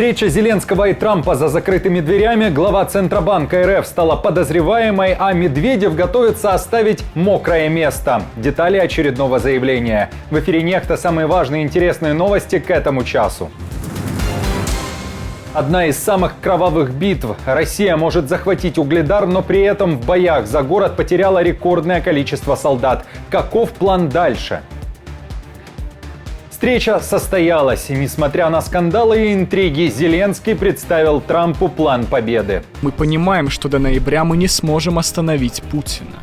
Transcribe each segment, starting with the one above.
Встреча Зеленского и Трампа за закрытыми дверями, глава Центробанка РФ стала подозреваемой, а Медведев готовится оставить мокрое место. Детали очередного заявления. В эфире «Нехта» самые важные и интересные новости к этому часу. Одна из самых кровавых битв. Россия может захватить Угледар, но при этом в боях за город потеряла рекордное количество солдат. Каков план дальше? Встреча состоялась. Несмотря на скандалы и интриги, Зеленский представил Трампу план победы. Мы понимаем, что до ноября мы не сможем остановить Путина.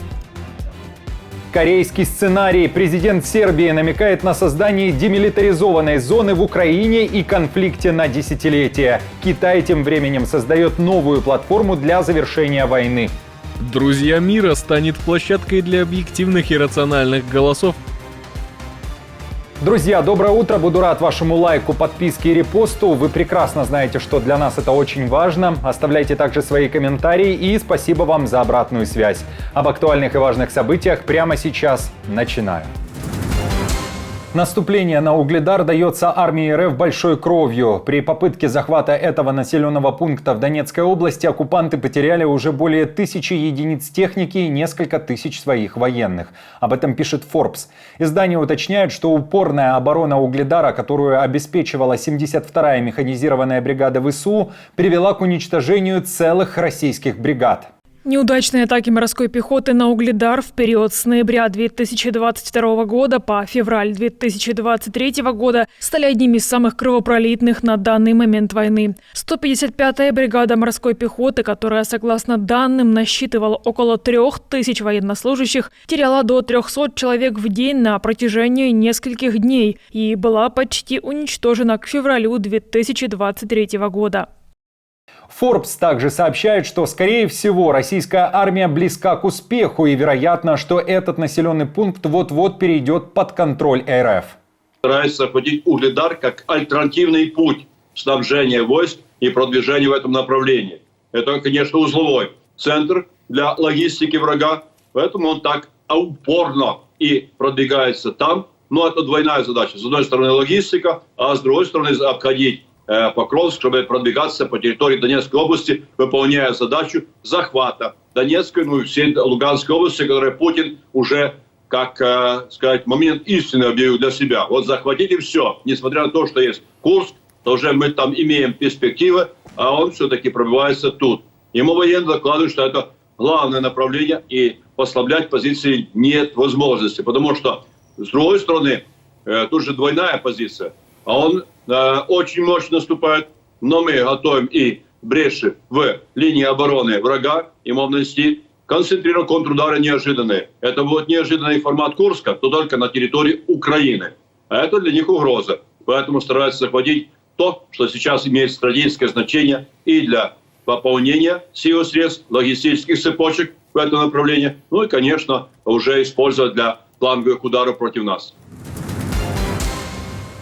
Корейский сценарий. Президент Сербии намекает на создание демилитаризованной зоны в Украине и конфликте на десятилетия. Китай тем временем создает новую платформу для завершения войны. Друзья мира станет площадкой для объективных и рациональных голосов. Друзья, доброе утро. Буду рад вашему лайку, подписке и репосту. Вы прекрасно знаете, что для нас это очень важно. Оставляйте также свои комментарии и спасибо вам за обратную связь. Об актуальных и важных событиях прямо сейчас начинаю. Наступление на Угледар дается армии РФ большой кровью. При попытке захвата этого населенного пункта в Донецкой области оккупанты потеряли уже более 1000 единиц техники и несколько тысяч своих военных. Об этом пишет Forbes. Издание уточняет, что упорная оборона Угледара, которую обеспечивала 72-я механизированная бригада ВСУ, привела к уничтожению целых российских бригад. Неудачные атаки морской пехоты на Угледар в период с ноября 2022 года по февраль 2023 года стали одними из самых кровопролитных на данный момент войны. 155-я бригада морской пехоты, которая, согласно данным, насчитывала около 3000 военнослужащих, теряла до 300 человек в день на протяжении нескольких дней и была почти уничтожена к февралю 2023 года. Forbes также сообщает, что, скорее всего, российская армия близка к успеху и вероятно, что этот населенный пункт вот-вот перейдет под контроль РФ. Старается захватить Угледар как альтернативный путь снабжения войск и продвижения в этом направлении. Это, конечно, узловой центр для логистики врага, поэтому он так упорно и продвигается там. Но это двойная задача. С одной стороны логистика, а с другой стороны обходить Покровск, чтобы продвигаться по территории Донецкой области, выполняя задачу захвата Донецкой, ну и всей Луганской области, которую Путин уже, как сказать, момент истины объявил для себя. Вот захватите все, несмотря на то, что есть Курск, то уже мы там имеем перспективы, а он все-таки пробивается тут. Ему военные докладывают, что это главное направление, и послаблять позиции нет возможности, потому что, с другой стороны, тут же двойная позиция. А он очень мощно наступает, но мы готовим и бреши в линии обороны врага, и можем нанести концентрированные контрудары неожиданные. Это будет неожиданный формат Курска, то только на территории Украины. А это для них угроза. Поэтому стараются захватить то, что сейчас имеет стратегическое значение и для пополнения сил и средств, логистических цепочек в этом направлении, ну и, конечно, уже использовать для фланговых ударов против нас.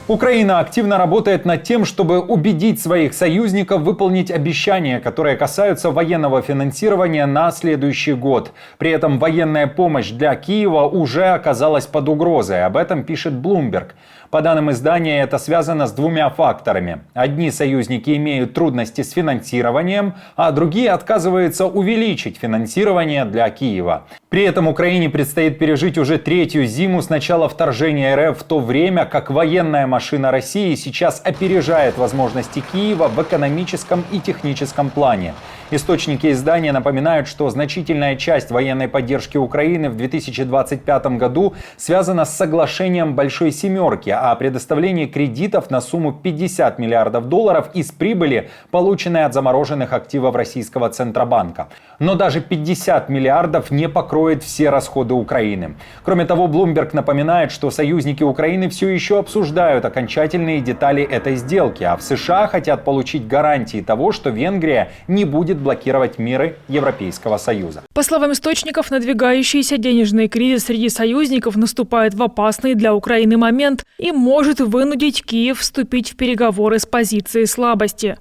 Украина активно работает над тем, чтобы убедить своих союзников выполнить обещания, которые касаются военного финансирования на следующий год. При этом военная помощь для Киева уже оказалась под угрозой. Об этом пишет Bloomberg. По данным издания, это связано с двумя факторами. Одни союзники имеют трудности с финансированием, а другие отказываются увеличить финансирование для Киева. При этом Украине предстоит пережить уже третью зиму с начала вторжения РФ, в то время как военная машина России сейчас опережает возможности Киева в экономическом и техническом плане. Источники издания напоминают, что значительная часть военной поддержки Украины в 2025 году связана с соглашением Большой Семерки о предоставлении кредитов на сумму $50 миллиардов из прибыли, полученной от замороженных активов российского Центробанка. Но даже 50 миллиардов не покроет все расходы Украины. Кроме того, Bloomberg напоминает, что союзники Украины все еще обсуждают окончательные детали этой сделки, а в США хотят получить гарантии того, что Венгрия не будет блокировать меры Европейского Союза. По словам источников, надвигающийся денежный кризис среди союзников наступает в опасный для Украины момент и может вынудить Киев вступить в переговоры с позиции слабости.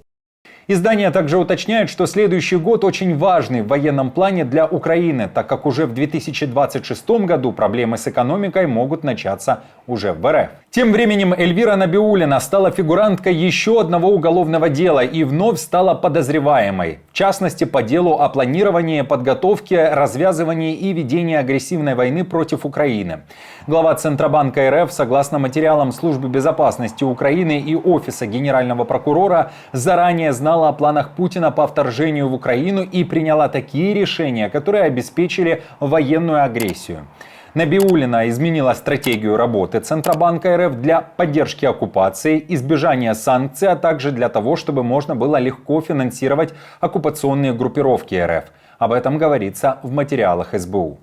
Издание также уточняет, что следующий год очень важный в военном плане для Украины, так как уже в 2026 году проблемы с экономикой могут начаться уже в РФ. Тем временем Эльвира Набиуллина стала фигуранткой еще одного уголовного дела и вновь стала подозреваемой. В частности, по делу о планировании, подготовке, развязывании и ведении агрессивной войны против Украины. Глава Центробанка РФ, согласно материалам Службы безопасности Украины и Офиса Генерального прокурора, заранее знала о планах Путина по вторжению в Украину и приняла такие решения, которые обеспечили военную агрессию. Набиуллина изменила стратегию работы Центробанка РФ для поддержки оккупации, избежания санкций, а также для того, чтобы можно было легко финансировать оккупационные группировки РФ. Об этом говорится в материалах СБУ.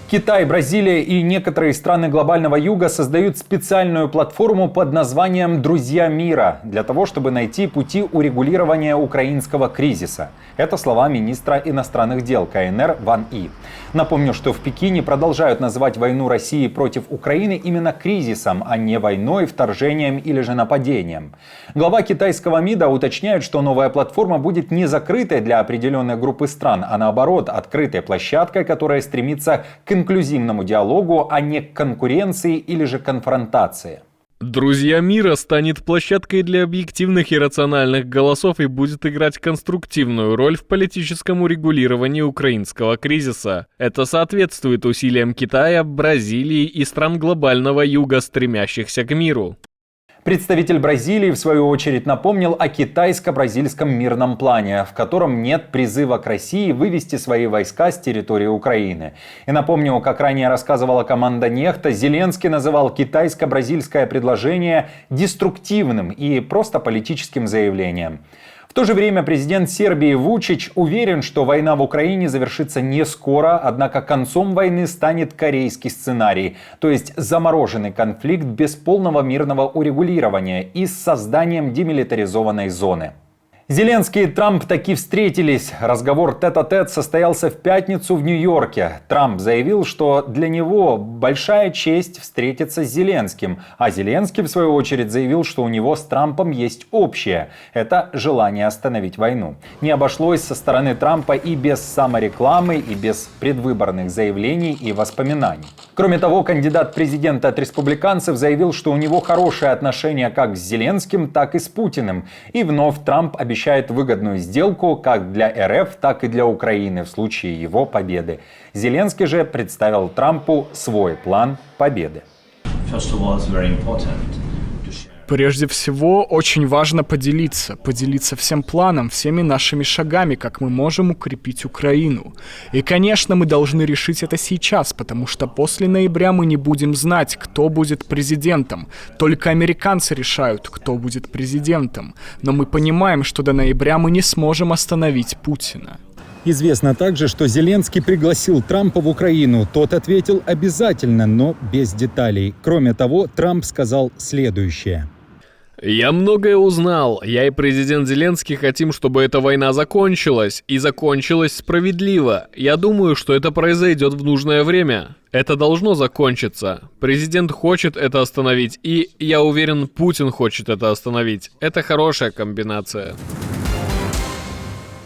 Китай, Бразилия и некоторые страны глобального юга создают специальную платформу под названием «Друзья мира» для того, чтобы найти пути урегулирования украинского кризиса. Это слова министра иностранных дел КНР Ван И. Напомню, что в Пекине продолжают называть войну России против Украины именно кризисом, а не войной, вторжением или же нападением. Глава китайского МИДа уточняет, что новая платформа будет не закрытой для определенной группы стран, а наоборот открытой площадкой, которая стремится к инклюзивному диалогу, а не к конкуренции или же конфронтации. «Друзья мира» станет площадкой для объективных и рациональных голосов и будет играть конструктивную роль в политическом урегулировании украинского кризиса. Это соответствует усилиям Китая, Бразилии и стран глобального юга, стремящихся к миру. Представитель Бразилии, в свою очередь, напомнил о китайско-бразильском мирном плане, в котором нет призыва к России вывести свои войска с территории Украины. И напомню, как ранее рассказывала команда Нехта, Зеленский называл китайско-бразильское предложение деструктивным и просто политическим заявлением. В то же время президент Сербии Вучич уверен, что война в Украине завершится не скоро, однако концом войны станет корейский сценарий, то есть замороженный конфликт без полного мирного урегулирования и с созданием демилитаризованной зоны. Зеленский и Трамп таки встретились. Разговор тет-а-тет состоялся в пятницу в Нью-Йорке. Трамп заявил, что для него большая честь встретиться с Зеленским. А Зеленский, в свою очередь, заявил, что у него с Трампом есть общее. Это желание остановить войну. Не обошлось со стороны Трампа и без саморекламы, и без предвыборных заявлений и воспоминаний. Кроме того, кандидат в президенты от республиканцев заявил, что у него хорошие отношения как с Зеленским, так и с Путиным. И вновь Трамп обещает выгодную сделку как для РФ, так и для Украины в случае его победы. Зеленский же представил Трампу свой план победы. Прежде всего, очень важно поделиться всем планом, всеми нашими шагами, как мы можем укрепить Украину. И, конечно, мы должны решить это сейчас, потому что после ноября мы не будем знать, кто будет президентом. Только американцы решают, кто будет президентом. Но мы понимаем, что до ноября мы не сможем остановить Путина. Известно также, что Зеленский пригласил Трампа в Украину. Тот ответил обязательно, но без деталей. Кроме того, Трамп сказал следующее. «Я многое узнал. Я и президент Зеленский хотим, чтобы эта война закончилась. И закончилась справедливо. Я думаю, что это произойдет в нужное время. Это должно закончиться. Президент хочет это остановить. И, я уверен, Путин хочет это остановить. Это хорошая комбинация».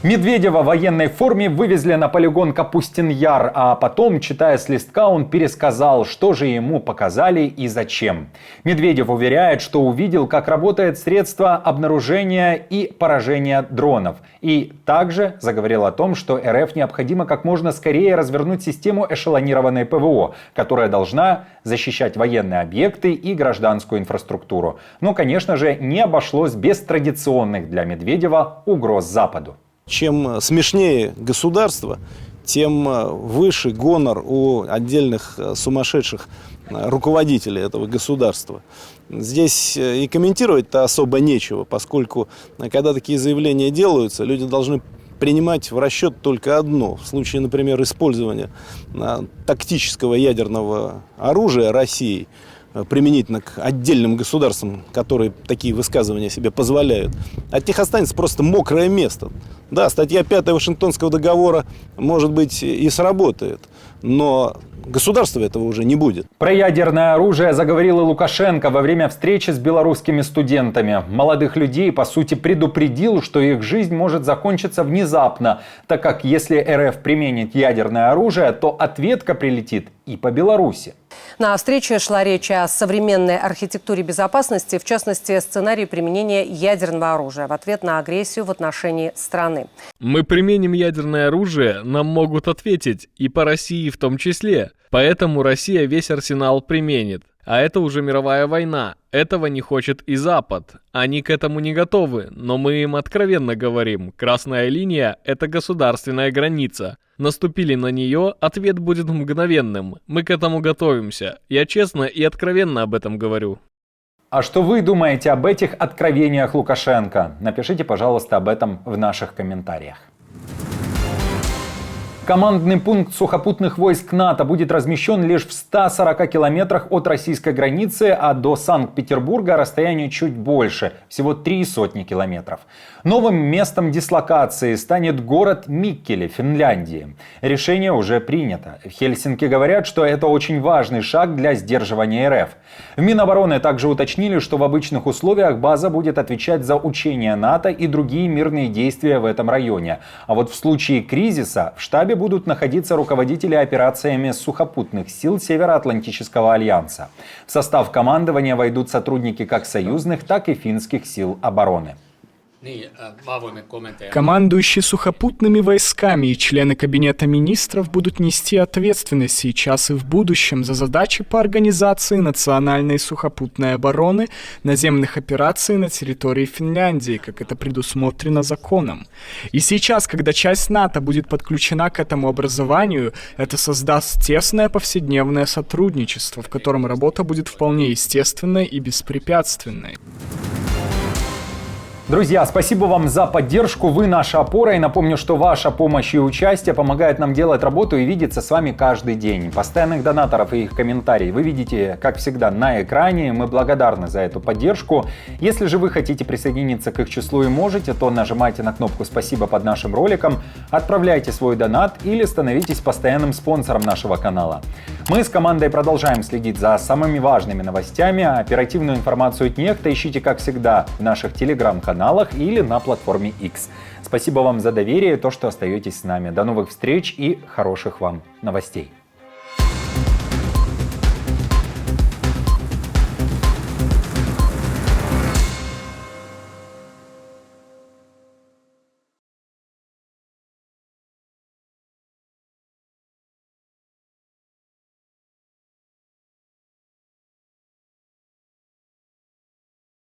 Медведева в военной форме вывезли на полигон Капустин-Яр, а потом, читая с листка, он пересказал, что же ему показали и зачем. Медведев уверяет, что увидел, как работает средство обнаружения и поражения дронов. И также заговорил о том, что РФ необходимо как можно скорее развернуть систему эшелонированной ПВО, которая должна защищать военные объекты и гражданскую инфраструктуру. Но, конечно же, не обошлось без традиционных для Медведева угроз Западу. Чем смешнее государство, тем выше гонор у отдельных сумасшедших руководителей этого государства. Здесь и комментировать-то особо нечего, поскольку, когда такие заявления делаются, люди должны принимать в расчет только одно. В случае, например, использования тактического ядерного оружия Россией, применительно к отдельным государствам, которые такие высказывания себе позволяют, от них останется просто мокрое место. Да, статья 5 Вашингтонского договора, может быть, и сработает, но государства этого уже не будет. Про ядерное оружие заговорил и Лукашенко во время встречи с белорусскими студентами. Молодых людей, по сути, предупредил, что их жизнь может закончиться внезапно, так как если РФ применит ядерное оружие, то ответка прилетит и по Беларуси. На встрече шла речь о современной архитектуре безопасности, в частности, сценарии применения ядерного оружия в ответ на агрессию в отношении страны. Мы применим ядерное оружие, нам могут ответить, и по России в том числе. Поэтому Россия весь арсенал применит. А это уже мировая война. Этого не хочет и Запад. Они к этому не готовы, но мы им откровенно говорим, красная линия – это государственная граница. Наступили на нее, ответ будет мгновенным. Мы к этому готовимся. Я честно и откровенно об этом говорю. А что вы думаете об этих откровениях Лукашенко? Напишите, пожалуйста, об этом в наших комментариях. Командный пункт сухопутных войск НАТО будет размещен лишь в 140 километрах от российской границы, а до Санкт-Петербурга расстояние чуть больше, всего 300 километров. Новым местом дислокации станет город Миккеле, Финляндии. Решение уже принято. В Хельсинки говорят, что это очень важный шаг для сдерживания РФ. В Минобороны также уточнили, что в обычных условиях база будет отвечать за учения НАТО и другие мирные действия в этом районе. А вот в случае кризиса в штабе будут находиться руководители операциями сухопутных сил Североатлантического альянса. В состав командования войдут сотрудники как союзных, так и финских сил обороны. Командующие сухопутными войсками и члены Кабинета министров будут нести ответственность сейчас и в будущем за задачи по организации национальной сухопутной обороны наземных операций на территории Финляндии, как это предусмотрено законом. И сейчас, когда часть НАТО будет подключена к этому образованию, это создаст тесное повседневное сотрудничество, в котором работа будет вполне естественной и беспрепятственной. Друзья, спасибо вам за поддержку, вы наша опора, и напомню, что ваша помощь и участие помогает нам делать работу и видеться с вами каждый день. Постоянных донаторов и их комментарии вы видите, как всегда, на экране, мы благодарны за эту поддержку. Если же вы хотите присоединиться к их числу и можете, то нажимайте на кнопку «Спасибо» под нашим роликом, отправляйте свой донат или становитесь постоянным спонсором нашего канала. Мы с командой продолжаем следить за самыми важными новостями, а оперативную информацию от Нехта ищите, как всегда, в наших телеграм-каналах или на платформе X. Спасибо вам за доверие и то, что остаетесь с нами. До новых встреч и хороших вам новостей.